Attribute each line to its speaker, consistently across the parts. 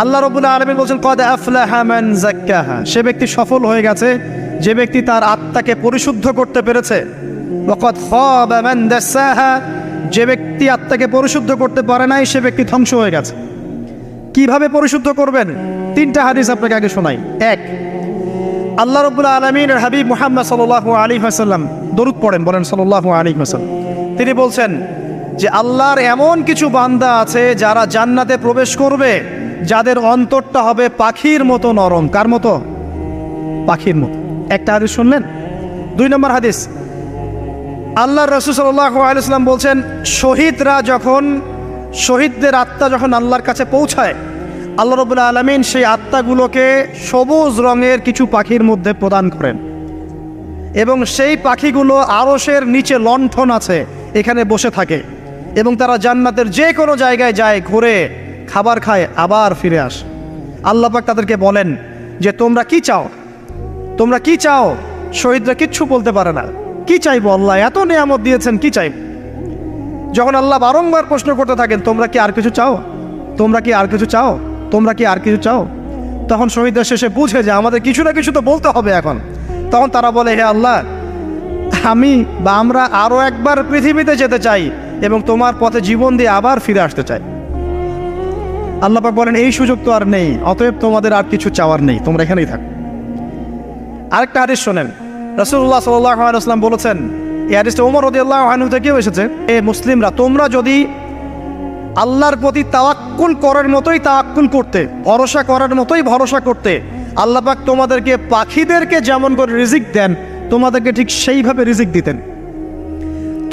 Speaker 1: আল্লাহ রাব্বুল আলামিন বলেন কদ আফলাহা মান যাক্কাহা, সে ব্যক্তি সফল হয়ে গেছে যে ব্যক্তি তার আত্মাকে পরিশুদ্ধ করতে পেরেছে। ওয়া কদ খাবা মান দাসাহা, যে ব্যক্তি আত্মাকে পরিশুদ্ধ করতে পারে নাই সে ব্যক্তি ধ্বংস হয়ে গেছে। কিভাবে পরিশুদ্ধ করবেন? 3টা হাদিস আপনাকে আগে শোনাই। 1, আল্লাহ রাব্বুল আলামিনের হাবিব মুহাম্মদ সাল্লাল্লাহু আলাইহি ওয়াসাল্লাম দরুদ পড়েন, বলেন সাল্লাল্লাহু আলাইহি ওয়াসাল্লাম। তিনি বলছেন যে আল্লাহর এমন কিছু বান্দা আছে যারা জান্নাতে প্রবেশ করবে যাদের অন্তরটা হবে পাখির মতো নরম। কার মতো? পাখির মতো। একটা হাদিস শুনলেন। 2 নম্বর হাদিস, আল্লাহর রাসূল সাল্লাল্লাহু আলাইহি ওয়াসাল্লাম বলছেন শহীদদের আত্মা যখন আল্লাহর কাছে পৌঁছায়, আল্লাহ রাব্বুল আলামিন সেই আত্মাগুলোকে সবুজ রঙের কিছু পাখির মধ্যে প্রদান করেন এবং সেই পাখিগুলো আরশের নিচে লণ্ঠন আছে এখানে বসে থাকে এবং তারা জান্নাতের যে কোনো জায়গায় যায়, ঘুরে খাবার খায়, আবার ফিরে আসে। আল্লাহ পাক তাদেরকে বলেন যে তোমরা কি চাও, তোমরা কি চাও? শহীদরা কিচ্ছু বলতে পারে না। কি চাইবো? আল্লাহ এত নিয়ামত দিয়েছেন, কি চাইব? যখন আল্লাহ বারংবার প্রশ্ন করতে থাকেন তোমরা কি আর কিছু চাও, তোমরা কি আর কিছু চাও, তোমরা কি আর কিছু চাও, তখন শহীদরা শেষে বুঝে যে আমাদের কিছু না কিছু তো বলতে হবে এখন। তখন তারা বলে হে আল্লাহ, আমরা আরও একবার পৃথিবীতে যেতে চাই এবং তোমার পথে জীবন দিয়ে আবার ফিরে আসতে চাই। আল্লাহ পাক বলেন এই সুযোগ তো আর নেই, অতএব তোমাদের আর কিছু চাওয়ার নেই, তোমরা এখানেই থাকো। আরেকটা হাদিস শোনেন, রাসূলুল্লাহ সাল্লাল্লাহু আলাইহি ওয়াসাল্লাম বলেছেন, এই হাদিসটা ওমর রাদিয়াল্লাহু আনহু থেকেও এসেছে, এ মুসলিমরা তোমরা যদি আল্লাহর প্রতি তাওয়াক্কুল করার মতোই তাওয়াক্কুল করতে, ভরসা করার মতোই ভরসা করতে, আল্লাহ পাক তোমাদেরকে পাখিদেরকে যেমন করে রিজিক দেন তোমাদেরকে ঠিক সেইভাবে রিজিক দিতেন।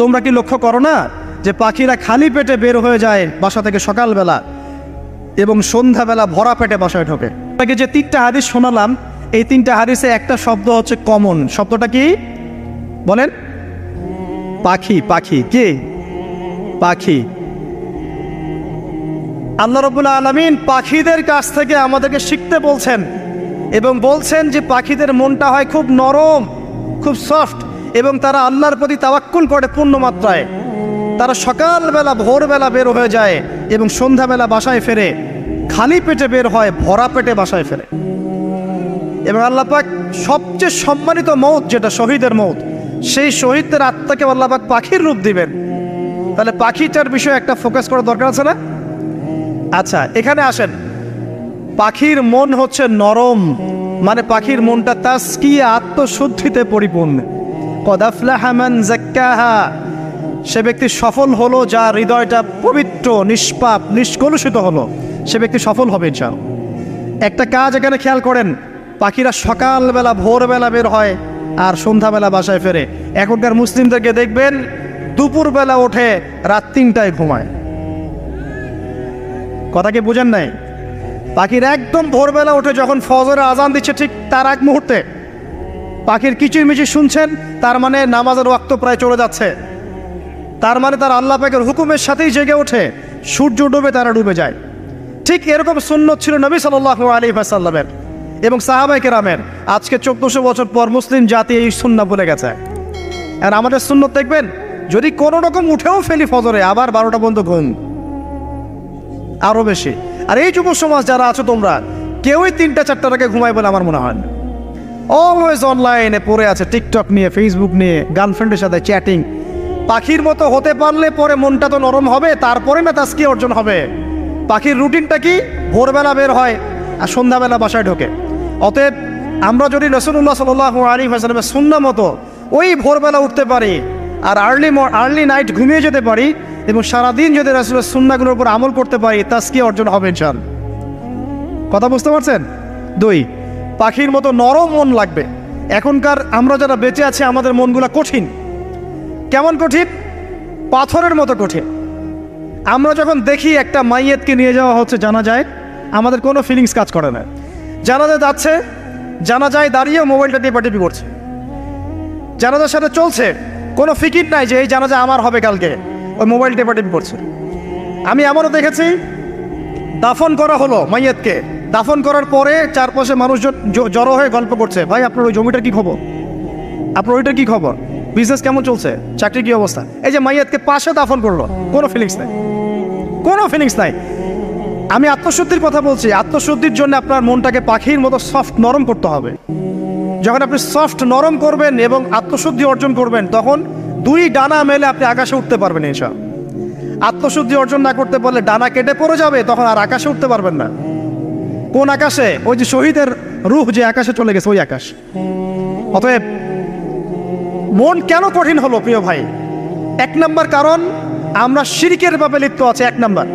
Speaker 1: তোমরা কি লক্ষ্য করো না যে পাখিরা খালি পেটে বের হয়ে যায় বাসা থেকে সকালবেলা এবং সন্ধ্যাবেলা ভরা পেটে বাসায় ঢোকে? আপনাকে যে 3টা হাদিস শোনালাম, এই 3টা হাদিসে একটা শব্দ হচ্ছে কমন। শব্দটা কি বলেন? পাখি। পাখি কি? পাখি। আল্লাহ রাব্বুল আলামিন পাখিদের কাছ থেকে আমাদেরকে শিখতে বলছেন এবং বলছেন যে পাখিদের মনটা হয় খুব নরম, খুব সফট এবং তারা আল্লাহর প্রতি তাওয়াক্কুল করে পূর্ণ মাত্রায়। তারা সকালবেলা ভোরবেলা বের হয়ে যায় এবং সন্ধ্যাবেলা বাসায় ফেরে, খালি পেটে বের হয়, ভরা পেটে বাসায় ফেরে। এবং আল্লাহ পাক সবচেয়ে সম্মানিত মৌত যেটা শহীদের মৌত, সেই শহীদদের আত্মাকে আল্লাহ পাক পাখির রূপ দিবেন। তাহলে পাখিটার বিষয়ে একটা ফোকাস করার দরকার আছে না? আচ্ছা, এখানে আসেন। পাখির মন হচ্ছে নরম, মানে পাখির মনটা তাসকিয়া, আত্মশুদ্ধিতে পরিপূর্ণ। কদ আফলাহা মান যাক্কাহা, সে ব্যক্তি সফল হলো যার হৃদয়টা পবিত্র, নিষ্পাপ, নিষ্কলুষিত হলো, সে ব্যক্তি সফল হবে ইনশাআল্লাহ। একটা কাজ এখানে খেয়াল করেন, পাখিরা সকালবেলা ভোরবেলা বের হয় আর সন্ধ্যাবেলা বাসায় ফেরে। এখনকার মুসলিমদেরকে দেখবেন দুপুরবেলা ওঠে, রাত 3টায় ঘুমায়। কথা কি বুঝেন নাই? পাখির একদম ভোরবেলা ওঠে, যখন ফজরের আজান দিচ্ছে ঠিক তার এক মুহূর্তে পাখির কিচিরমিচির শুনছেন, তার মানে নামাজের ওয়াক্ত প্রায় চলে যাচ্ছে, তার মানে তার আল্লাহ পাকের হুকুমের সাথেই জেগে ওঠে। সূর্য ডুবে তারা ডুবে যায়। ঠিক এরকম সুন্নত ছিল নবী সাল্লাল্লাহু আলাইহি ওয়াসাল্লামের এবং সাহাবায়ে কেরামের। আজকে 1400 বছর পর মুসলিম জাতি এই সুন্নাহ ভুলে গেছে। আর আমাদের সুন্নত দেখবেন, যদি কোনো রকম উঠেও ফেলি ফজরে, আবার 12টা পর্যন্ত ঘুম, আরও বেশি। আর এই যুব সমাজ যারা আছো তোমরা কেউই 3টা-4টার আগে ঘুমায় বলে আমার মনে হয় না। অলওয়েজ অনলাইনে পড়ে আছে, টিকটক নিয়ে, ফেসবুক নিয়ে, গার্লফ্রেন্ডের সাথে চ্যাটিং। পাখির মতো হতে পারলে পরে মনটা তো নরম হবে, তারপরে না তাসকিয়া অর্জন হবে। পাখির রুটিনটা কি? ভোরবেলা বের হয় আর সন্ধ্যাবেলা বাসায় ঢোকে। অতএব আমরা যদি রাসূলুল্লাহ সাল্লাল্লাহু আলাইহি ওয়াসাল্লামের সুন্নাহ মতো ওই ভোরবেলা উঠতে পারি আর আর্লি নাইট ঘুমিয়ে যেতে পারি এবং সারাদিন যদি রাসূলের সুন্নাহগুলোর উপর আমল করতে পারি, তাসকিয়া অর্জন হবে ইনশাআল্লাহ। কথা বুঝতে পারছেন? 2, পাখির মতো নরম মন লাগবে। এখনকার আমরা যারা বেঁচে আছি আমাদের মনগুলা কঠিন। কেমন কঠিন? পাথরের মতো কঠিন। আমরা যখন দেখি একটা মাইয়েতকে নিয়ে যাওয়া হচ্ছে জানাজায়, আমাদের কোনো ফিলিংস কাজ করে না। জানাজা যাচ্ছে, জানাজায় দাঁড়িয়ে মোবাইলটা দিয়ে টিপি করছে। জানাজার সাথে চলছে, কোনো ফিকির নাই যে এই জানাজা আমার হবে কালকে, ওই মোবাইল টেপাটিপি করছে। আমি এমনও দেখেছি, দাফন করা হলো মাইয়েতকে, দাফন করার পরে চারপাশে মানুষজন জড়ো হয়ে গল্প করছে, ভাই আপনার ওই জমিটার কি খবর, আপনার ওইটার কি খবর, বিজনেস কেমন চলছে, চাকরির কি অবস্থা। এই যে মাইয়াতকে পাশে দাফন করলো, কোনো ফিলিংস নাই, কোনো ফিলিংস নাই। আমি আত্মশুদ্ধির কথা বলছি। আত্মশুদ্ধির জন্য আপনার মনটাকে পাখির মতো সফট নরম করতে হবে। যখন আপনি সফট নরম করবেন এবং আত্মশুদ্ধি অর্জন করবেন, তখন দুই ডানা মেলে আপনি আকাশে উঠতে পারবেন। এসব আত্মশুদ্ধি অর্জন না করতে পারলে ডানা কেটে পড়ে যাবে, তখন আর আকাশে উঠতে পারবেন না। কোন আকাশে? ওই যে শহীদের রূহ যে আকাশে চলে গেছে, ওই আকাশ। অতএব মন কেন কঠিন হলো প্রিয় ভাই? এক নম্বর কারণ, আমরা শিরকের পাপে লিপ্ত আছে। এক নম্বর,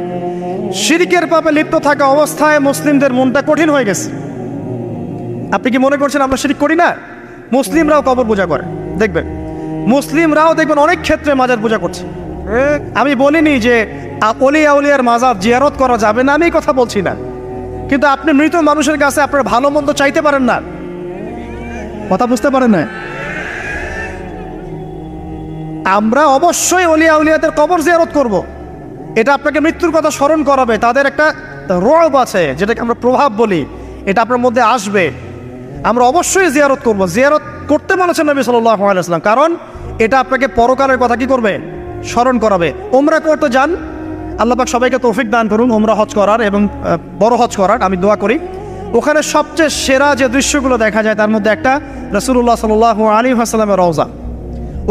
Speaker 1: শিরকের পাপে লিপ্ত থাকা অবস্থায় মুসলিমদের মনটা কঠিন হয়ে গেছে। আপনি কি মনে করছেন আমরা শিরক করি না? মুসলিমরাও কবর পূজা করে, দেখবেন মুসলিমরাও দেখবেন অনেক ক্ষেত্রে মাজার পূজা করছে। আমি বলিনি যে অলি আউলিয়ার মাজার জিয়ারত করা যাবে না, আমি এই কথা বলছি না। কিন্তু আপনি মৃত মানুষের কাছে আপনার ভালো মন্দ চাইতে পারেন না। কথা বুঝতে পারেন না? আমরা অবশ্যই অলি আউলিয়াদের কবর জিয়ারত করব। এটা আপনাকে মৃত্যুর কথা স্মরণ করাবে। তাদের একটা রব আছে, যেটাকে আমরা প্রভাব বলি, এটা আপনার মধ্যে আসবে। আমরা অবশ্যই জিয়ারত করব। জিয়ারত করতে বলেছেন নবী সাল্লাল্লাহু আলাইহি ওয়াসাল্লাম, কারণ এটা আপনাকে পরকালের কথা কি করবে? স্মরণ করাবে। উমরা করতে যান, আল্লাহ পাক সবাইকে তৌফিক দান করুন উমরা হজ করার এবং বড় হজ করার, আমি দোয়া করি। ওখানে সবচেয়ে সেরা যে দৃশ্যগুলো দেখা যায়, তার মধ্যে একটা রাসূলুল্লাহ সাল্লাল্লাহু আলাইহি ওয়াসাল্লামের রওজা।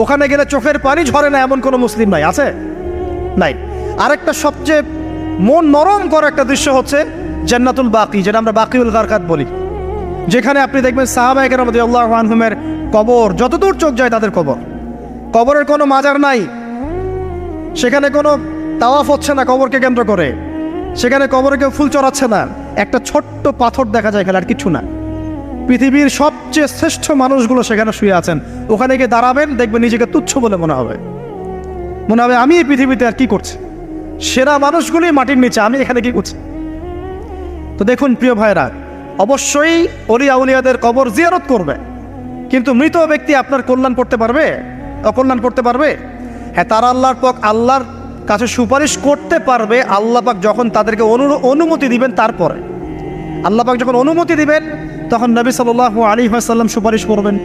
Speaker 1: ওখানে গেলে চোখের পানি ঝরে না এমন কোনো মুসলিম নাই, আছে? নাই। আরেকটা সবচেয়ে মন নরম করা একটা দৃশ্য হচ্ছে জান্নাতুল বাকি, যেটা আমরা বাকিউল গারকাত বলি, যেখানে আপনি দেখবেন সাহাবায়ে কেরাম রাদিয়াল্লাহু আনহুমের কবর, যতদূর চোখ যায় তাদের কবর। কবরের কোনো মাজার নাই, সেখানে কোনো তাওয়াফ হচ্ছে না কবরকে কেন্দ্র করে, সেখানে কবরে কেউ ফুল চড়াচ্ছে না, একটা ছোট্ট পাথর দেখা যায়, খেলে আর কিছু না। পৃথিবীর সবচেয়ে শ্রেষ্ঠ মানুষগুলো সেখানে শুয়ে আছেন। ওখানে গিয়ে দাঁড়াবেন, দেখবেন নিজেকে তুচ্ছ বলে মনে হবে আমি এই পৃথিবীতে আর কি করছি। সেরা মানুষগুলি মাটির নিচে, আমি এখানে কি করছি? তো দেখুন প্রিয় ভাইরা, অবশ্যই অলি আউলিয়াদের কবর জিয়ারত করবে, কিন্তু মৃত ব্যক্তি আপনার কল্যাণ করতে পারবে? অকল্যাণ করতে পারবে? হ্যাঁ, তারা আল্লাহর কাছে সুপারিশ করতে পারবে আল্লাহ পাক যখন তাদেরকে অনুমতি দিবেন। তারপরে আল্লাহ পাক যখন অনুমতি দিবেন, তখন নবী সাল্লাল্লাহু আলাইহি ওয়াসাল্লাম সুপারিশ করবেন,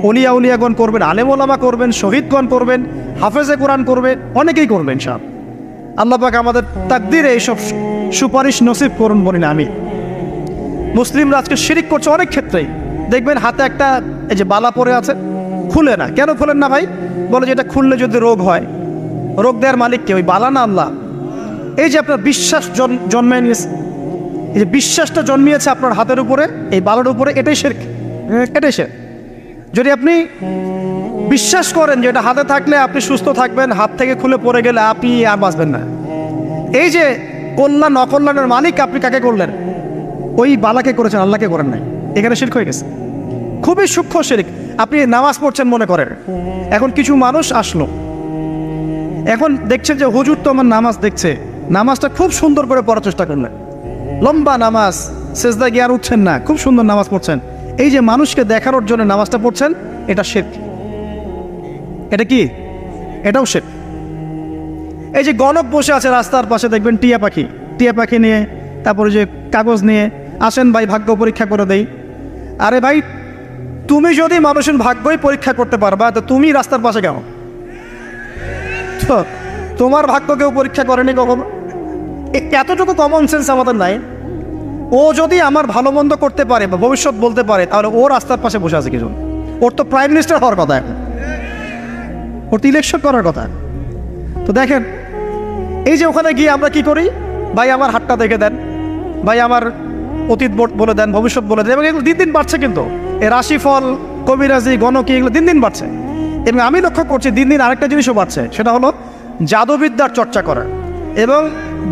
Speaker 1: অলিয়া উলিয়াগণ করবেন, আলেম ওলামা করবেন, শহীদগণ করবেন, হাফেজে কোরআন করবে, অনেকেই করবেন সব। আল্লাহ পাক আমাদের তাকদিরে এইসব সুপারিশ নসিব করুন বলি না আমি। মুসলিমরা আজকে শিরিক করছে অনেক ক্ষেত্রেই। দেখবেন হাতে একটা এই যে বালা পরে আছে, খুলে না। কেন খুলেন না ভাই? বলে যে এটা খুললে যদি রোগ হয়। রোগ দেওয়ার মালিক কে? ওই বালা না আল্লাহ? এই যে আপনার বিশ্বাস জন্মে নিয়েছে, এই যে বিশ্বাসটা জন্মিয়েছে আপনার হাতের উপরে, এই বালার উপরে, এটাই শিরক, এটাই শিরক। যদি আপনি বিশ্বাস করেন যে এটা হাতে থাকলে আপনি সুস্থ থাকবেন, হাত থেকে খুলে পড়ে গেলে আপনি আর বাঁচবেন না, এই যে কল্যাণ অকল্যাণের মালিক আপনি কাকে করলেন? ওই বালাকে করেছেন, আল্লাহকে করেন নাই। এখানে শিরক হয়ে গেছে, খুবই সূক্ষ্ম শিরক। আপনি নামাজ পড়ছেন মনে করেন, এখন কিছু মানুষ আসলো, এখন দেখছেন যে হুজুর তো আমার নামাজ দেখছে, নামাজটা খুব সুন্দর করে পড়ার চেষ্টা করলেন, লম্বা নামাজ, সেজদা গিয়ে আর উঠছেন না, খুব সুন্দর নামাজ পড়ছেন। এই যে মানুষকে দেখানোর জন্য নামাজটা পড়ছেন, এটা শিরক। এটা কি? এটাও শিরক। এই যে গণক বসে আছে রাস্তার পাশে, দেখবেন টিয়া পাখি নিয়ে, তারপরে যে কাগজ নিয়ে আসেন, ভাই ভাগ্য পরীক্ষা করে দেই। আরে ভাই, তুমি যদি মানুষের ভাগ্যই পরীক্ষা করতে পারবা, তো তুমি রাস্তার পাশে কেন? তো তোমার ভাগ্য কেউ পরীক্ষা করেনি কখনো? এতটুকু কমন সেন্স আমাদের নাই। ও যদি আমার ভালো মন্দ করতে পারে বা ভবিষ্যৎ বলতে পারে, তাহলে ও রাস্তার পাশে বসে আছে কিছু? ওর তো প্রাইম মিনিস্টার হওয়ার কথা, এখন ওর তো ইলেকশন করার কথা। তো দেখেন, এই যে ওখানে গিয়ে আমরা কি করি? ভাই আমার হাতটা দেখে দেন, ভাই আমার অতীত বলে দেন, ভবিষ্যৎ বলে দেন। এবং এগুলো দিন দিন বাড়ছে, কিন্তু এই রাশিফল, কবিরাজি, গণকি, এগুলো দিন দিন বাড়ছে। এবং আমি লক্ষ্য করছি দিন দিন আরেকটা জিনিসও বাড়ছে, সেটা হলো জাদুবিদ্যার চর্চা করা। এবং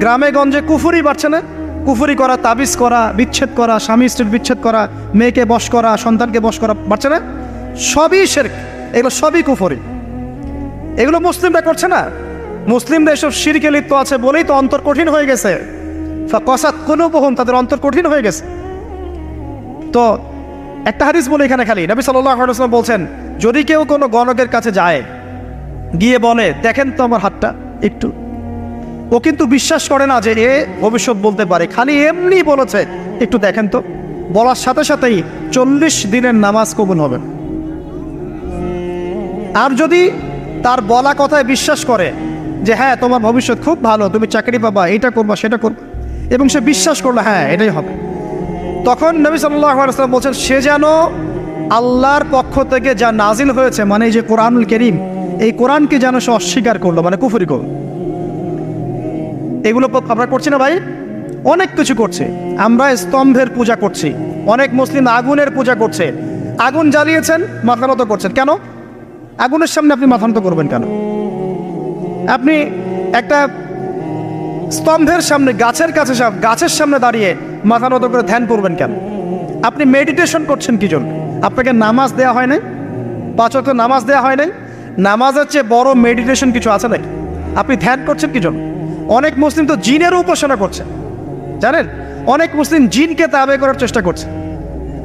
Speaker 1: গ্রামে গঞ্জে কুফুরি বাড়ছে না? কুফুরি করা, তাবিজ করা, বিচ্ছেদ করা, স্বামী স্ত্রীর বিচ্ছেদ করা, মেয়েকে বশ করা, সন্তানকে বশ করা বাড়ছে না? সবই শিরক, এগুলো সবই কুফুরি। এগুলো মুসলিমরা করছে না। মুসলিমরা এসব শিরকে লিপ্ত আছে বলেই তো অন্তর কঠিন হয়ে গেছে। ফাকাসাত কুলুবুহুম, তাদের অন্তর কঠিন হয়ে গেছে। তো একটা হাদিস বলে এখানে খালি, নবী সাল্লাল্লাহু আলাইহি ওয়াসাল্লাম বলছেন, যদি কেউ কোনো গণকের কাছে যায়, গিয়ে বলে দেখেন তো আমার হাতটা একটু, ও কিন্তু বিশ্বাস করে না যে এ ভবিষ্যৎ বলতে পারে, খালি এমনি বলেছে একটু দেখেন তো, বলার সাথে সাথেই 40 দিনের নামাজ কবুল হবে। আর যদি তার বলা কথায় বিশ্বাস করে যে হ্যাঁ তোমার ভবিষ্যৎ খুব ভালো, তুমি চাকরি পাবা, এটা করবা সেটা করবা, এবং সে বিশ্বাস করলো হ্যাঁ এটাই হবে। তখন নবী সাল্লাল্লাহু আলাইহি ওয়াসাল্লাম বলছেন সে যেন আল্লাহর পক্ষ থেকে যা নাজিল হয়েছে, মানে এই যে কোরআনুল কারীম, এই কোরআনকে যেন সে অস্বীকার করলো, মানে কুফরি করলো। এগুলো আমরা করছি না ভাই? অনেক কিছু করছে। আমরা স্তম্ভের পূজা করছি, অনেক মুসলিম আগুনের পূজা করছে। আগুন জ্বালিয়েছেন, মাথা নত করছেন কেন? আগুনের সামনে আপনি মাথা নত করবেন কেন? আপনি একটা স্তম্ভের সামনে, গাছের কাছে, গাছের সামনে দাঁড়িয়ে মাথা নত করে ধ্যান করবেন কেন? আপনি মেডিটেশন করছেন কি জন্য? আপনাকে নামাজ দেওয়া হয় নাই? 5 ওয়াক্ত নামাজ দেওয়া হয় নাই? নামাজের চেয়ে বড় মেডিটেশন কিছু আছে নাকি? আপনি ধ্যান করছেন কি জন্য? অনেক মুসলিম তো জিনেরও উপাসনা করছে, জানেন? অনেক মুসলিম জিনকে তাবে করার চেষ্টা করছে।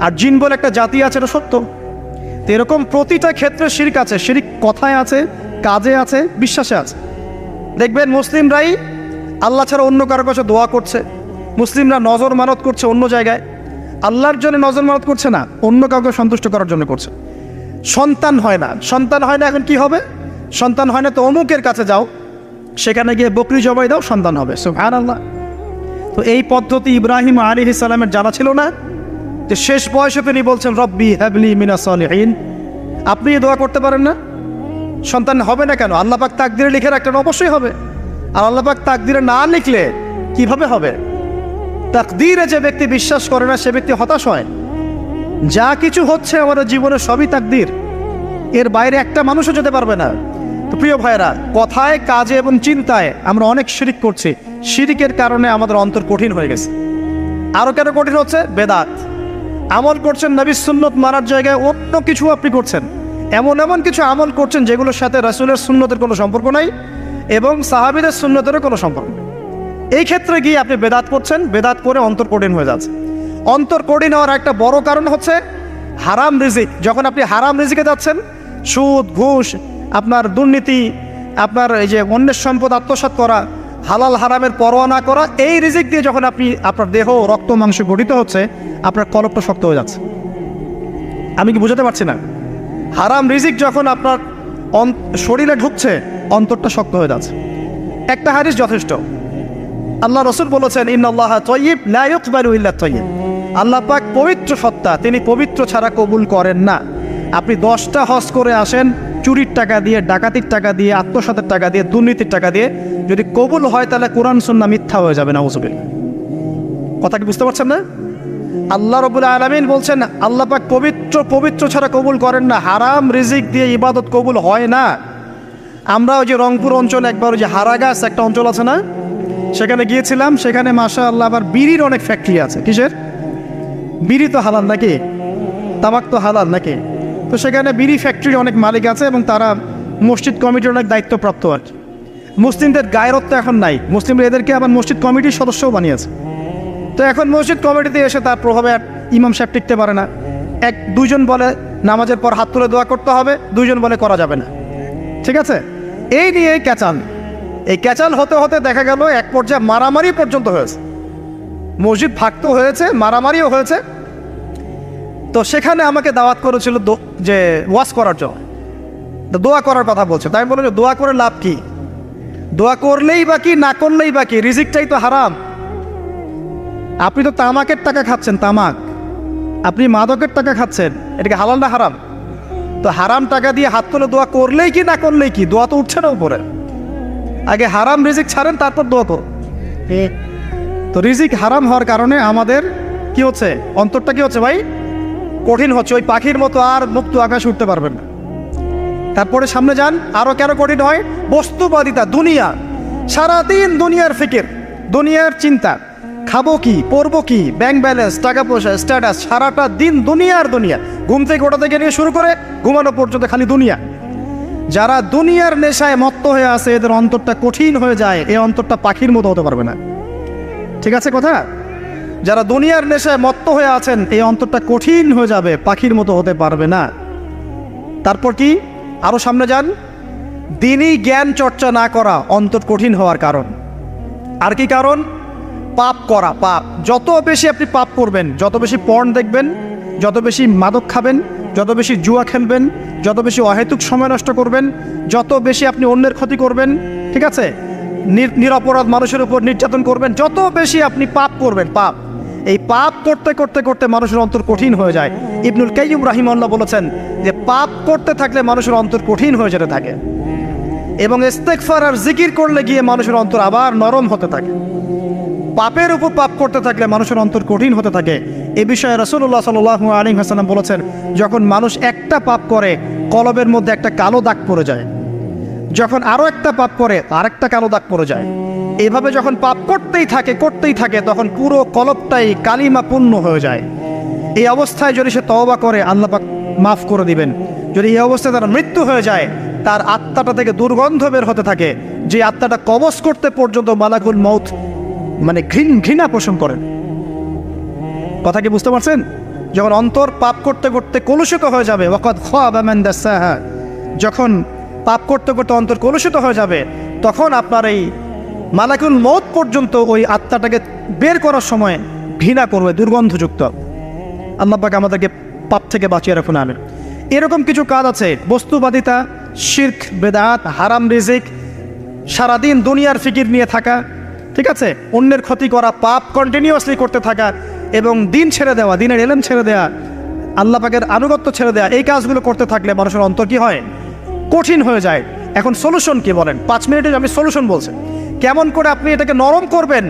Speaker 1: আর জিন বলে একটা জাতি আছে, এটা সত্য। তো এরকম প্রতিটা ক্ষেত্রে শিরক আছে। শিরক কথায় আছে, কাজে আছে, বিশ্বাসে আছে। দেখবেন মুসলিমরাই আল্লাহ ছাড়া অন্য কারো কাছে দোয়া করছে, মুসলিমরা নজর মানত করছে অন্য জায়গায়, আল্লাহর জন্য নজর মানত করছে না, অন্য কাউকে সন্তুষ্ট করার জন্য করছে। সন্তান হয় না, সন্তান হয় না, এখন কি হবে? সন্তান হয় না তো অমুকের কাছে যাও, সেখানে গিয়ে বকরি জবাই দাও, সন্তান হবে। সুবহানাল্লাহ। তো এই পদ্ধতি ইব্রাহিম আলাইহিস সালামের জানা ছিল না যে শেষ বয়সে তিনি বলছেন রব্বি হাবলি মিনাস সালিহিন? আপনি দোয়া করতে পারেন না? সন্তান হবে না কেন? আল্লাহ পাক তাকদিরে লিখে রাখলেন, অবশ্যই হবে। আর আল্লাহ পাক তাকদিরে না লিখলে কিভাবে হবে? তাকদিরে যে ব্যক্তি বিশ্বাস করে না সে ব্যক্তি হতাশ হয়। যা কিছু হচ্ছে আমাদের জীবনে সবই তাকদির, এর বাইরে একটা মানুষও যেতে পারবে না। তো প্রিয় ভাইরা, কথায়, কাজে এবং চিন্তায় আমরা অনেক শিরিক করছি। শিরিকের কারণে আমাদের অন্তর কঠিন হয়ে গেছে। আরও কেন কঠিন হচ্ছে? বেদাত। আমল করছেন নবীর সুন্নত মানার জায়গায় অন্য কিছু আপনি করছেন। এমন এমন কিছু আমল করছেন যেগুলোর সাথে রাসূলের সুন্নতের কোনো সম্পর্ক নাই এবং সাহাবীদের সুন্নতেরও কোনো সম্পর্ক নেই। এই ক্ষেত্রে গিয়ে আপনি বেদাত করছেন, বেদাত করে অন্তর কঠিন হয়ে যাচ্ছে। অন্তর কঠিন হওয়ার একটা বড় কারণ হচ্ছে হারাম রিজিক। যখন আপনি হারাম রিজিকে যাচ্ছেন, সুদ, ঘুষ, আপনার দুর্নীতি, আপনার এই যে অন্যের সম্পদ আত্মসাৎ করা, হালাল হারামের পরোয়া না করা, এই রিজিক দিয়ে যখন আপনি আপনার দেহ, রক্ত, মাংস গঠিত হচ্ছে, আপনার কলবটা শক্ত হয়ে যাচ্ছে। আমি কি বুঝাতে পারছি না? হারাম রিজিক যখন আপনার শরীরে ঢুকছে, অন্তরটা শক্ত হয়ে যাচ্ছে। একটা হাদিস যথেষ্ট। আল্লাহ রাসূল বলেছেন ইন্নাল্লাহা তাইয়্যিব লা ইকবালু ইল্লা তাইয়্যিব। আল্লাহ পাক পবিত্র সত্তা, তিনি পবিত্র ছাড়া কবুল করেন না। আপনি 10টা হজ করে আসেন, চুরির টাকা দিয়ে, ডাকাতির টাকা দিয়ে, আত্মসাতের টাকা দিয়ে, দুর্নীতির টাকা দিয়ে, যদি কবুল হয় তাহলে কোরআন সুন্নাহ মিথ্যা হয়ে যাবে, নাউযুবিল্লাহ। কথা কি বুঝতে পারছেন না? আল্লাহ রাব্বুল আলামিন বলছেন আল্লাহ পাক পবিত্র ছাড়া কবুল করেন না। হারাম রিজিক দিয়ে ইবাদত কবুল হয় না। আমরা ওই যে রংপুর অঞ্চলে একবার ওই যে হারাগাছ একটা অঞ্চল আছে না, সেখানে গিয়েছিলাম। সেখানে মাশাআল্লাহ আবার বিড়ির অনেক ফ্যাক্টরি আছে। কিসের? বিড়ি তো হালাল নাকি? তামাক তো হালাল নাকি? তো সেখানে বিড়ি ফ্যাক্টরির অনেক মালিক আছে এবং তারা মসজিদ কমিটির অনেক দায়িত্বপ্রাপ্ত আর কি। মুসলিমদের গায়রত্ব এখন নাই, মুসলিমরা এদেরকে আবার মসজিদ কমিটির সদস্যও বানিয়েছে। তো এখন মসজিদ কমিটিতে এসে তার প্রভাবে ইমাম সাহেব টিকতে পারে না। দুইজন বলে নামাজের পর হাত তুলে দোয়া করতে হবে, দুইজন বলে করা যাবে না। ঠিক আছে? এই নিয়ে এই ক্যাচাল হতে হতে দেখা গেল এক পর্যায়ে মারামারি পর্যন্ত হয়েছে। মসজিদ ভাগত হয়েছে, মারামারিও হয়েছে। তো সেখানে আমাকে দাওয়াত করেছিল যে ওয়াজ করার জন্য, দোয়া করার কথা বলছে। তাই আমি বললাম যে দোয়া করে লাভ কি? দোয়া করলেই বা কি, না করলেই বা কি? রিজিকটাই তো হারাম। আপনি তো তামাকের টাকা খাচ্ছেন, তামাক। আপনি মাদকের টাকা খাচ্ছেন, এটাকে হালাল না হারাম? তো হারাম টাকা দিয়ে হাত তুলে দোয়া করলেই কি, না করলেই কি? দোয়া তো উঠছে না উপরে। আগে হারাম রিজিক ছাড়েন, তারপর দোয়া করুন। তো রিজিক হারাম হওয়ার কারণে আমাদের কি হচ্ছে? অন্তরটা কি হচ্ছে ভাই? কঠিন হচ্ছে। ওই পাখির মতো আর মুক্ত আকাশে উঠতে পারবেন না। তারপরে সামনে যান, আরো কেন কঠিন হয়? বস্তুবাদিতা, দুনিয়া। সারাদিন দুনিয়ার ফিকির, দুনিয়ার চিন্তা। খাবো কি, পরবো কি, ব্যাংক ব্যালেন্স, টাকা পয়সা, স্ট্যাটাস, সারাটা দিন দুনিয়ার দুনিয়া। ঘুম থেকে ওঠা থেকে নিয়ে শুরু করে ঘুমানো পর্যন্ত খালি দুনিয়া। যারা দুনিয়ার নেশায় মত্ত হয়ে আছে, এদের অন্তরটা কঠিন হয়ে যায়। এই অন্তরটা পাখির মতো হতে পারবে না। ঠিক আছে কথা? যারা দুনিয়ার নেশায় মত্ত হয়ে আছেন, এই অন্তরটা কঠিন হয়ে যাবে, পাখির মতো হতে পারবে না। তারপর কি? আরো সামনে যান। দিনই জ্ঞান চর্চা না করা অন্তর কঠিন হওয়ার কারণ। আর কি কারণ? পাপ করা। পাপ যত বেশি আপনি পাপ করবেন, যত বেশি পর্ন দেখবেন, যত বেশি মাদক খাবেন, যত বেশি জুয়া খেলবেন, যত বেশি অহেতুক সময় নষ্ট করবেন, যত বেশি আপনি অন্যের ক্ষতি করবেন, ঠিক আছে, নিরপরাধ মানুষের উপর নির্যাতন করবেন, যত বেশি আপনি পাপ করবেন, পাপ, এই পাপ করতে করতে করতে মানুষের অন্তর কঠিন হয়ে যায়। ইবনুল কাইয়্যিম রাহিমাহুল্লাহ বলেছেন যে পাপ করতে থাকলে মানুষের অন্তর কঠিন হয়ে যেতে থাকে, এবং ইস্তেগফার আর জিকির করলে গিয়ে মানুষের অন্তর আবার নরম হতে থাকে। পাপের উপর পাপ করতে থাকলে মানুষের অন্তর কঠিন হতে থাকে। এ বিষয়ে রাসূলুল্লাহ সাল্লাল্লাহু আলাইহি ওয়াসাল্লাম বলেছেন, যখন মানুষ একটা পাপ করে কলবের মধ্যে একটা কালো দাগ পড়ে যায়, যখন আরও একটা পাপ করে আরেকটা কালো দাগ পড়ে যায়, এইভাবে যখন পাপ করতেই থাকে তখন পুরো কলবটাই কালিমাপূর্ণ হয়ে যায়। এই অবস্থায় যদি সে তওবা করে আল্লাহ পাক মাফ করে দিবেন। যদি এই অবস্থায় তার মৃত্যু হয়ে যায়, তার আত্মাটা থেকে দুর্গন্ধ বের হতে থাকে, যে আত্মাটা কবজ করতে পর্যন্ত মালাকুল মউত মানে ঘৃণা পোষণ করেন। কথা কি বুঝতে পারছেন? যখন অন্তর পাপ করতে করতে কলুষিত হয়ে যাবে, ওয়াকাদ খাবা মান দাসাহা, যখন পাপ করতে করতে অন্তর কলুষিত হয়ে যাবে, তখন আপনার এই মালাকুল মউত পর্যন্ত ওই আত্মাটাকে বের করার সময় ঘৃণা করবে, দুর্গন্ধযুক্ত। আল্লাহ পাক আমাদেরকে পাপ থেকে বাঁচিয়ে রাখুন, আমিন। এরকম কিছু কাজ আছে, বস্তুবাদিতা, শিরক, বেদাত, হারাম রিজিক, সারাদিন দুনিয়ার ফিকির নিয়ে থাকা, ঠিক আছে, অন্যের ক্ষতি করা, পাপ কন্টিনিউয়াসলি করতে থাকা, এবং দিন ছেড়ে দেওয়া, দিনের এলেম ছেড়ে দেওয়া, আল্লাহ পাকের আনুগত্য ছেড়ে দেওয়া, এই কাজগুলো করতে থাকলে মানুষের অন্তর কি হয়? কঠিন হয়ে যায়। এখন সলিউশন কি বলেন? 5 মিনিটে আমি সলিউশন বলছি, কেমন করে আপনি এটাকে নরম করবেন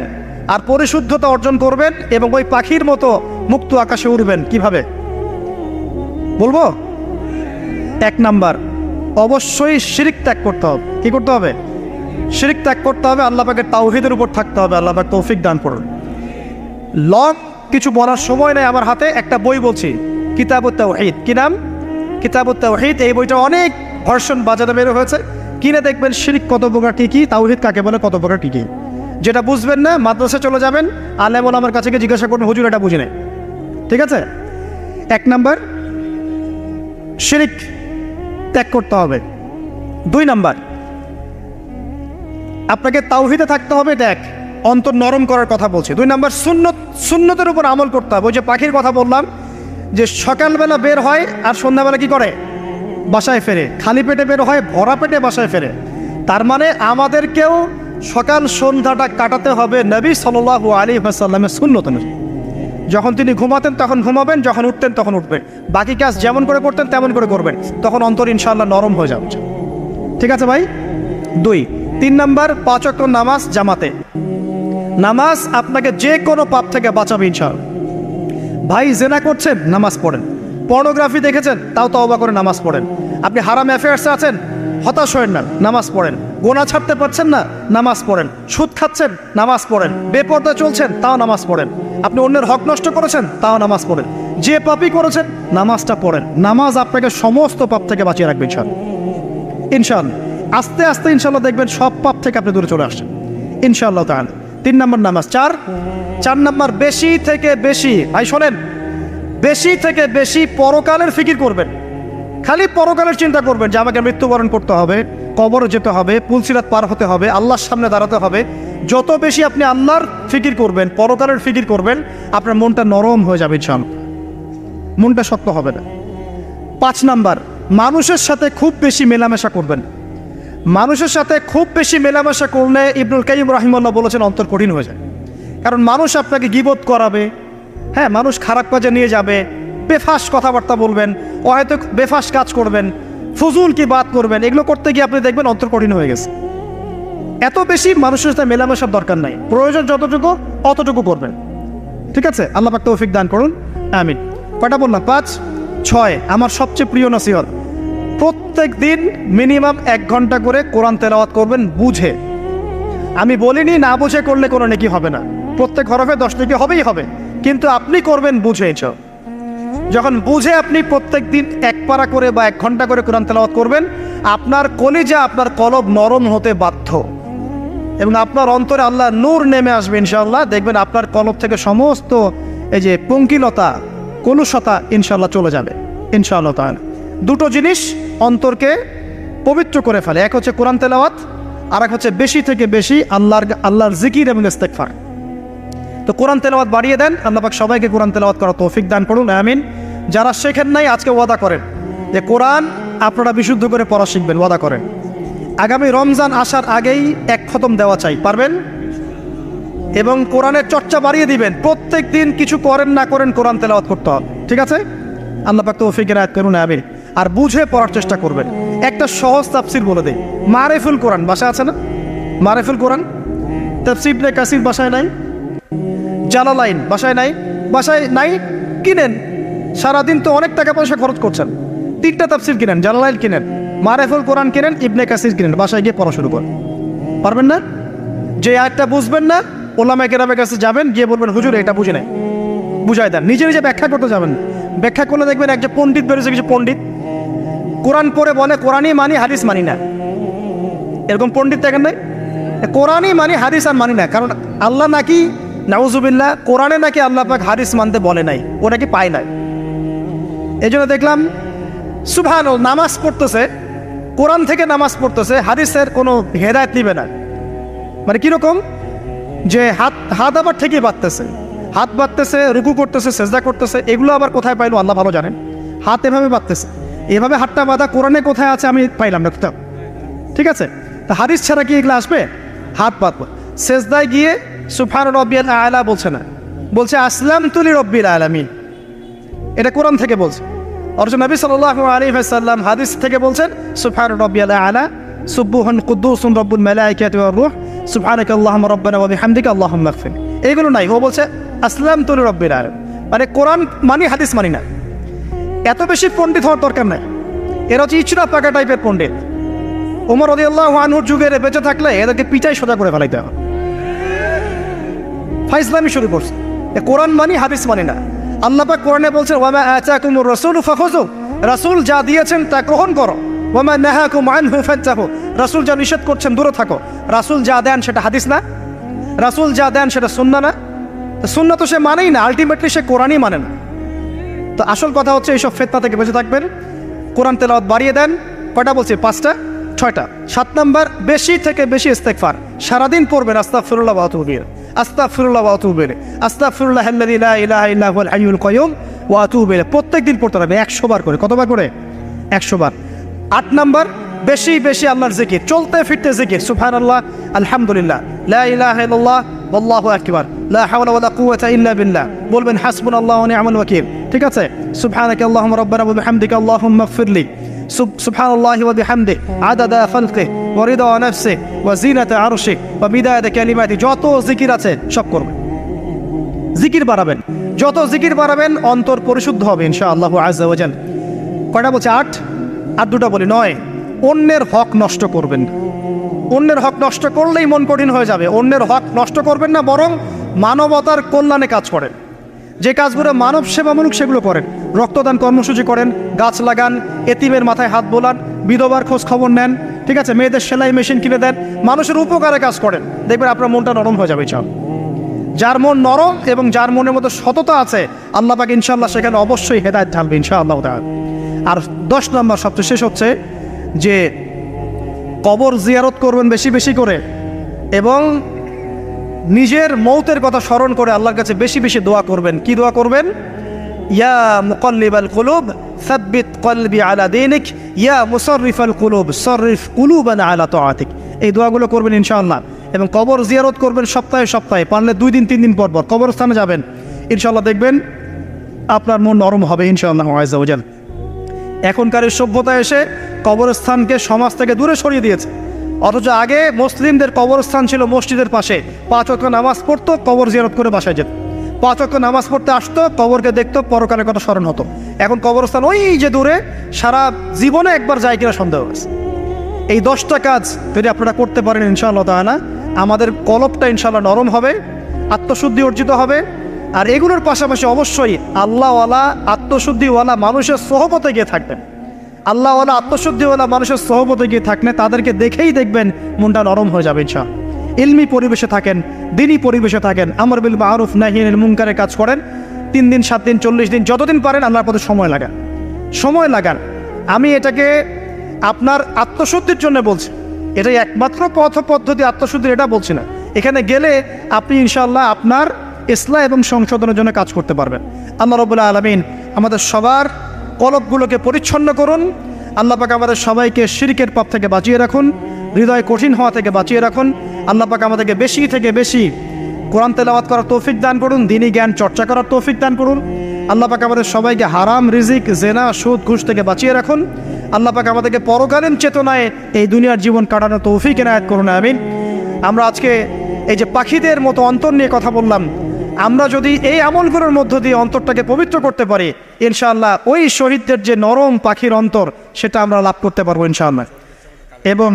Speaker 1: আর পরিশুদ্ধতা অর্জন করবেন এবং ওই পাখির মতো মুক্ত আকাশে উড়বেন। কিভাবে বলবো? 1 নাম্বার, অবশ্যই শিরক ত্যাগ করতে হবে। কি করতে হবে? শিরক ত্যাগ করতে হবে, আল্লাহ পাকের তাওহীদের উপর থাকতে হবে। আল্লাহ পাক তৌফিক দান করুন। লং কিছু বলার সময় নেই আমার হাতে, একটা বই বলছি, কিতাবুত তাওহীদ। কি নাম? কিতাবুত তাওহীদ। এই বইটা অনেক ভার্সন বাজারে বের হয়েছে, কিনে দেখবেন শিরক কত প্রকার, কি তাওহীদ কাকে বলে, কত প্রকার, কি যেটা বুঝবেন না মাদ্রাসা চলে যাবেন, আলেম ওলামার কাছে গিয়ে জিজ্ঞাসা করবেন, হুজুর এটা বুঝি নাই। ঠিক আছে? 1 নাম্বার, শিরক ত্যাগ করতে হবে। 2 নাম্বার, আপনাকে তাওহীদে থাকতে হবে। এটা এক, অন্তর নরম করার কথা বলছি। 2 নাম্বার, সুন্নতের উপর আমল করতে হবে। ওই যে পাখির কথা বললাম, যে সকালবেলা বের হয় আর সন্ধ্যাবেলা কি করে? বাসায় ফেরে। খালি পেটে বের হয়, ভরা পেটে বাসায় ফেরে। তার মানে আমাদেরকেও সকাল সন্ধ্যাটা কাটাতে হবে নবী সাল্লাল্লাহু আলাইহি ওয়াসাল্লামের সুন্নত অনুযায়ী। যখন তিনি ঘুমাতেন তখন ঘুমাবেন, যখন উঠতেন তখন উঠবেন, বাকি কাজ যেমন করে করতেন তেমন করে করবেন, তখন অন্তর ইনশাআল্লাহ নরম হয়ে যাবে। ঠিক আছে ভাই? 2। 3 নাম্বার, 5 ওয়াক্ত নামাজ জামাতে। নামাজ আপনাকে যে কোনো পাপ থেকে বাঁচাবে ইনশাআল্লাহ। ভাই জেনা করছেন, নামাজ পড়েন। পর্নোগ্রাফি দেখেছেন, তাও তওবা করে নামাজ পড়েন। আপনি হারাম অ্যাফেয়ার্সে আছেন, হতাশ হয়েন না, নামাজ পড়েন। গোনা ছাড়তে পারছেন না, নামাজ পড়েন। সুদ খাচ্ছেন, নামাজ পড়েন। বেপর্দা চলছেন, তাও নামাজ পড়েন। আপনি অন্যের হক নষ্ট করেছেন, তাও নামাজ পড়েন। যে পাপই করেছেন, নামাজটা পড়েন। নামাজ আপনাকে সমস্ত পাপ থেকে বাঁচিয়ে রাখবে ইনশাআল্লাহ। ইনশাআল্লাহ আস্তে আস্তে ইনশাআল্লাহ দেখবেন সব পাপ থেকে আপনি দূরে চলে আসছেন ইনশাআল্লাহ তাআলা। 3 নাম্বার নামাজ। 4 নাম্বার, বেশি থেকে বেশি, ভাই শোনেন, বেশি থেকে বেশি পরকালের ফিকির করবেন। খালি পরকালের চিন্তা করবেন যে আমাকে মৃত্যুবরণ করতে হবে, কবরে যেতে হবে, পুলসিরাত পার হতে হবে, আল্লাহর সামনে দাঁড়াতে হবে। যত বেশি আপনি আল্লাহর ফিকির করবেন, পরকালের ফিকির করবেন, আপনার মনটা নরম হয়ে যাবে ইনশাআল্লাহ, মনটা শক্ত হবে না। 5 নাম্বার, মানুষের সাথে খুব বেশি মেলামেশা করবেন। মানুষের সাথে খুব বেশি মেলামেশা করলে ইবনুল কাইয়্যিম রাহিমাহুল্লাহ বলেছেন অন্তর কঠিন হয়ে যায়। কারণ মানুষ আপনাকে গীবত করাবে, হ্যাঁ, মানুষ খারাপ কাজে নিয়ে যাবে, বেফাস কথাবার্তা বলবেন, ও হয়তো বেফাস কাজ করবেন, ফুজুল কি বাত করবেন, এগুলো করতে গিয়ে আপনি দেখবেন অন্তর কঠিন হয়ে গেছে। এত বেশি মানুষের সাথে মেলামেশার দরকার নাই, প্রয়োজন যতটুকু অতটুকু করবেন। ঠিক আছে? আল্লাহ পাক তৌফিক দান করুন, আমিন। কয়টা বললাম? 5। 6, আমার সবচেয়ে প্রিয় নসিহত, প্রত্যেক দিন মিনিমাম 1 ঘন্টা করে কোরআন তেলাওয়াত করবেন বুঝে। আমি বলিনি না বুঝে করলে কোনো নেকি হবে না, প্রত্যেক হরফে 10 নেকি হবেই হবে, কিন্তু আপনি করবেন বুঝে। যখন বুঝে আপনি প্রত্যেক দিন 1 পারা করে বা 1 ঘন্টা করে কোরআন তেলাওয়াত করবেন, আপনার কলিজা, আপনার কলব নরম হতে বাধ্য, এবং আপনার অন্তরে আল্লাহ নূর নেমে আসবে ইনশাআল্লাহ। দেখবেন আপনার কলব থেকে সমস্ত এই যে পঙ্কিলতা, কলুষতা ইনশাআল্লাহ চলে যাবে ইনশাআল্লাহ তাআলা। 2টো জিনিস অন্তরকে পবিত্র করে ফেলে, এক হচ্ছে কোরআন তেলাওয়াত, আর এক হচ্ছে বেশি থেকে বেশি আল্লাহর জিকির এবং ইস্তেগফার। তো কোরআন তেলাওয়াত বাড়িয়ে দেন, আল্লাহ পাক সবাইকে কোরআন তেলাওয়াত করার তৌফিক দান করুন, আমিন। যারা শেখেন নাই আজকে ওয়াদা করেন যে কোরআন আপনারা বিশুদ্ধ করে পড়া শিখবেন, ওয়াদা করেন। আগামী রমজান আসার আগেই এক খতম দেওয়া চাই, পারবেন? এবং কোরআনের চর্চা বাড়িয়ে দিবেন, প্রত্যেক দিন কিছু করেন না করেন কোরআন তেলাওয়াত করতে হবে, ঠিক আছে? আল্লাহ পাক তৌফিক এনায়েত করুন, আমিন। আর বুঝে পড়ার চেষ্টা করবেন। একটা সহজ তাফসির বলে দেই, মারিফুল কোরআন বাসায় আছে না? মারিফুল কোরআন তাফসির ইবনে কাসির বাসায় নাই, জালালাইন বাসায় নাই, বাসায় নাই কিনেন। সারাদিন তো অনেক টাকা পয়সা খরচ করছেন, 3টা তাফসির কিনেন, জালালাইন কিনেন, মারিফুল কোরআন কিনেন, ইবনে কাসির কিনেন, বাসায় গিয়ে পড়া শুরু করেন। পারবেন না? যে আয়াতটা বুঝবেন না, ওলামায়ে কেরামের কাছে যাবেন, গিয়ে বলবেন হুজুর এটা বুঝে নাই, বুঝাই দেন। নিজে নিজে ব্যাখ্যা করতে যাবেন, ব্যাখ্যা করলে দেখবেন একজন পণ্ডিত বেরোছে, কিছু পণ্ডিত কোরআন পড়ে বলে কোরআনই মানি হাদিস মানি না, এরকম পণ্ডিত দেখেন নাই? কোরআনই মানি হাদিস আর মানি না, কারণ আল্লাহ নাকি নাউজুবিল্লাহ কোরআনে নাকি আল্লাহ পাক হাদিস মানতে বলে নাই, ও নাকি পায় নাই। এই জন্য দেখলাম সুবহানাল্লাহ নামাজ পড়তেছে, কোরআন থেকে নামাজ পড়তেছে, হাদিসের কোনো হেদায়েত নিবে না। মানে কীরকম যে হাত আবার ঠিকই বাঁধতেছে, হাত বাঁধতেছে, রুকু করতেছে, সেজদা করতেছে, এগুলো আবার কোথায় পাইলো আল্লাহ ভালো জানেন। হাত এভাবে বাঁধতেছে, এভাবে হাতটা বাঁধা কোরআনে কোথায় আছে আমি পাইলাম না কোথাও, ঠিক আছে? তা হাদিস ছাড়া কি এগুলো আসবে? হাত বাঁধবো, সেজদায় গিয়ে সুবহান রব্বিয়াল আলা বলছে না, বলছে আসলামতু লিরাব্বিল আলামিন, এটা কোরআন থেকে বলছে। অথচ নবী সাল্লাল্লাহু আলাইহি ওয়াসাল্লাম হাদিস থেকে বলছেন সুবহান রব্বিয়াল আলা সুবহুন কুদ্দুসুন রব্বুল মালাইকাতি ওয়ার রূহ সুবহানাকা আল্লাহুম্মা রাব্বানা ওয়া বিহামদিকা আল্লাহুম্মা ইগফির। এগুলো নাই, ও বলছে আসলামতু লিরাব্বিল আলামিন, মানে কোরআন মানি হাদিস মানি না। এত বেশি পণ্ডিত হওয়ার দরকার নাই, এরা হচ্ছে ইচড়া পাকা টাইপের পণ্ডিত। ওমর রাদিয়াল্লাহু আনহুর যুগের বেঁচে থাকলে এদেরকে পিটাই সোজা করে ফেলাইতে হবে। ফাইজলামি শুরু করছে, কোরআন মানি হাদিস মানি না। আল্লাহ পাক কোরআনে বলছেন ওয়ামা আতাকুমুর রাসূলু ফাখুযু, রাসূল যা দিয়েছেন তা গ্রহণ করো, ওয়ামা নাহাকুম আনহু ফান্তাহু, রাসূল যা নিষেধ করছেন দূরে থাকো। রাসূল যা দেন সেটা হাদিস না, রাসূল যা দেন সেটা সুন্নাহ না, তো সুন্নাহ তো সে মানেই না, আলটিমেটলি সে কোরআনই মানে না। তো আসল কথা হচ্ছে এইসব ফিতনা থেকে বেঁচে থাকবেন, কোরআন তেলাওয়াত বাড়িয়ে দেন। কয়টা বলছি? 5টা 6টা। 7 নাম্বার, বেশি থেকে বেশি ইস্তেগফার সারাদিন পড়বেন, আস্তাগফিরুল্লাহ ওয়া আতুবু ইলাইহি, আস্তাগফিরুল্লাহ ওয়া আতুবু ইলাইহি, আস্তাগফিরুল্লাহাল্লাযী লা ইলাহা ইল্লা হুয়াল হাইয়ুল কাইয়্যুম ওয়া আতুবু ইলাইহি। প্রত্যেকদিন পড়তে হবে 100 বার করে। কতবার করে? 100 বার। 8 নাম্বার, বেশি বেশি আল্লাহর জিকির, চলতে ফিরতে জিকির, সুবহানাল্লাহ, আলহামদুলিল্লাহ, লা ইলাহা ইল্লাল্লাহ, আল্লাহু আকবার, লা হাওলা ওয়ালা কুওয়াতা ইল্লা বিল্লাহ। বলবেন হাসবুনাল্লাহু ওয়া নি'মাল ওয়াকিল, ঠিক আছে? সুবহানাকা আল্লাহুম্মা রাব্বানা ওয়া বিহামদিকা আল্লাহুম্মা ইগফিরলি, সুবহানাল্লাহি ওয়া বিহামদিহি আদাদা খালকিহি ওয়া রিদা নাফসিহি ওয়া জিনাতা আরশিহি ওয়া মিদাদা কালিমাতিহি। যত জিকির আছে সব করবেন, জিকির বাড়াবেন, যত জিকির বাড়াবেন অন্তর পরিশুদ্ধ হবে ইনশাআল্লাহু আযজা ওয়া জাল। কয়টা বলছে? 8 আর 2টা বলি। 9, অন্যের হক নষ্ট করবেন না। অন্যের হক নষ্ট করলেই মন কঠিন হয়ে যাবে। অন্যের হক নষ্ট করবেন না, বরং মানবতার কল্যাণে কাজ করেন। যে কাজগুলো মানব সেবামূলক সেগুলো করেন, রক্তদান কর্মসূচি করেন, গাছ লাগান, এতিমের মাথায় হাত বোলান, বিধবার খোঁজ খবর নেন, ঠিক আছে? মেয়েদের সেলাই মেশিন কিনে দেন, মানুষের উপকারে কাজ করেন, দেখবেন আপনার মনটা নরম হয়ে যাবে। চাও যার মন নরম এবং যার মনের মধ্যে সততা আছে, আল্লাহ পাক ইনশাআল্লাহ সেখানে অবশ্যই হেদায়েত ঢালবে ইনশাআল্লাহ তাআলা। আর 10 নম্বর সবচেয়ে শেষ হচ্ছে যে কবর জিয়ারত করবেন বেশি বেশি করে, এবং নিজের মৌতের কথা স্মরণ করে আল্লাহর কাছে বেশি বেশি দোয়া করবেন। কি দোয়া করবেন? ইয়া মুকাল্লিবাল কুলুব সাব্বিত কলবি আলা দীনিক, ইয়া মুসাররিফাল কুলুব সাররিফ কুলুবানা আলা তাআতিক। এই দোয়াগুলো করবেন ইনশাআল্লাহ। এবং কবর জিয়ারত করবেন সপ্তাহে সপ্তাহে, পারলে 2 দিন 3 দিন পর পর কবরস্থানে যাবেন, ইনশাআল্লাহ দেখবেন আপনার মন নরম হবে ইনশাআল্লাহ আযজা ওয়া জাল। এখনকার এই সভ্যতা এসে কবরস্থানকে সমাজ থেকে দূরে সরিয়ে দিয়েছে, অথচ আগে মুসলিমদের কবরস্থান ছিল মসজিদের পাশে, 5 ওয়াক্ত নামাজ পড়তো, কবর জিয়ারত করে বাসায় যেত, 5 ওয়াক্ত নামাজ পড়তে আসতো, কবরকে দেখতো, পরকালের কথা স্মরণ হতো। এখন কবরস্থান ওই যে দূরে, সারা জীবনে একবার যায় কিনা সন্দেহ আছে। এই 10টা কাজ যদি আপনারা করতে পারেন ইনশাআল্লাহ তাআলা, আমাদের কলবটা ইনশাআল্লাহ নরম হবে, আত্মশুদ্ধি অর্জিত হবে। আর এগুলোর পাশাপাশি অবশ্যই আল্লাহওয়ালা আত্মশুদ্ধিওয়ালা মানুষের সোহবতে গিয়ে থাকবেন। আল্লাহওয়ালা আত্মশুদ্ধিওয়ালা মানুষের সোহবতে গিয়ে থাকলে তাদেরকে দেখেই দেখবেন মনটা নরম হয়ে যাবে ইনশাআল্লাহ। ইলমি পরিবেশে থাকেন, দিনী পরিবেশে থাকেন, আমর বিল মারুফ নাহি আনিল মুনকারের কাজ করেন। 3 দিন 7 দিন 40 দিন যতদিন পারেন আল্লাহর পথে সময় লাগান। আমি এটাকে আপনার আত্মশুদ্ধির জন্য বলছি, এটাই একমাত্র পথ পদ্ধতি আত্মশুদ্ধির, এটা বলছি না। এখানে গেলে আপনি ইনশাআল্লাহ আপনার ইসলাহ এবং সংশোধনের জন্য কাজ করতে পারবেন। আল্লাহ রাব্বুল আলামিন আমাদের সবার কলবগুলোকে পরিচ্ছন্ন করুন। আল্লাহ পাক আমাদের সবাইকে শিরকের পাপ থেকে বাঁচিয়ে রাখুন। হৃদয় কঠিন হওয়া থেকে বাঁচিয়ে রাখুন। আল্লাহ পাক আমাদেরকে বেশি থেকে বেশি কোরআন তেলাওয়াত করার তৌফিক দান করুন, দ্বীনি জ্ঞান চর্চা করার তৌফিক দান করুন। আল্লাহ পাক আমাদের সবাইকে হারাম রিজিক, জেনা, সুদ, ঘুষ থেকে বাঁচিয়ে রাখুন। আল্লাহ পাক আমাদেরকে পরকালীন চেতনায় এই দুনিয়ার জীবন কাটানোর তৌফিক এনায়েত করুন, আমিন। আমরা আজকে এই যে পাখিদের মতো অন্তর নিয়ে কথা বললাম, আমরা যদি এই আমলগুলোর মধ্য দিয়ে অন্তরটাকে পবিত্র করতে পারি, ইনশাআল্লাহ ওই শহীদদের যে নরম পাখির অন্তর, সেটা আমরা লাভ করতে পারবো ইনশাআল্লাহ। এবং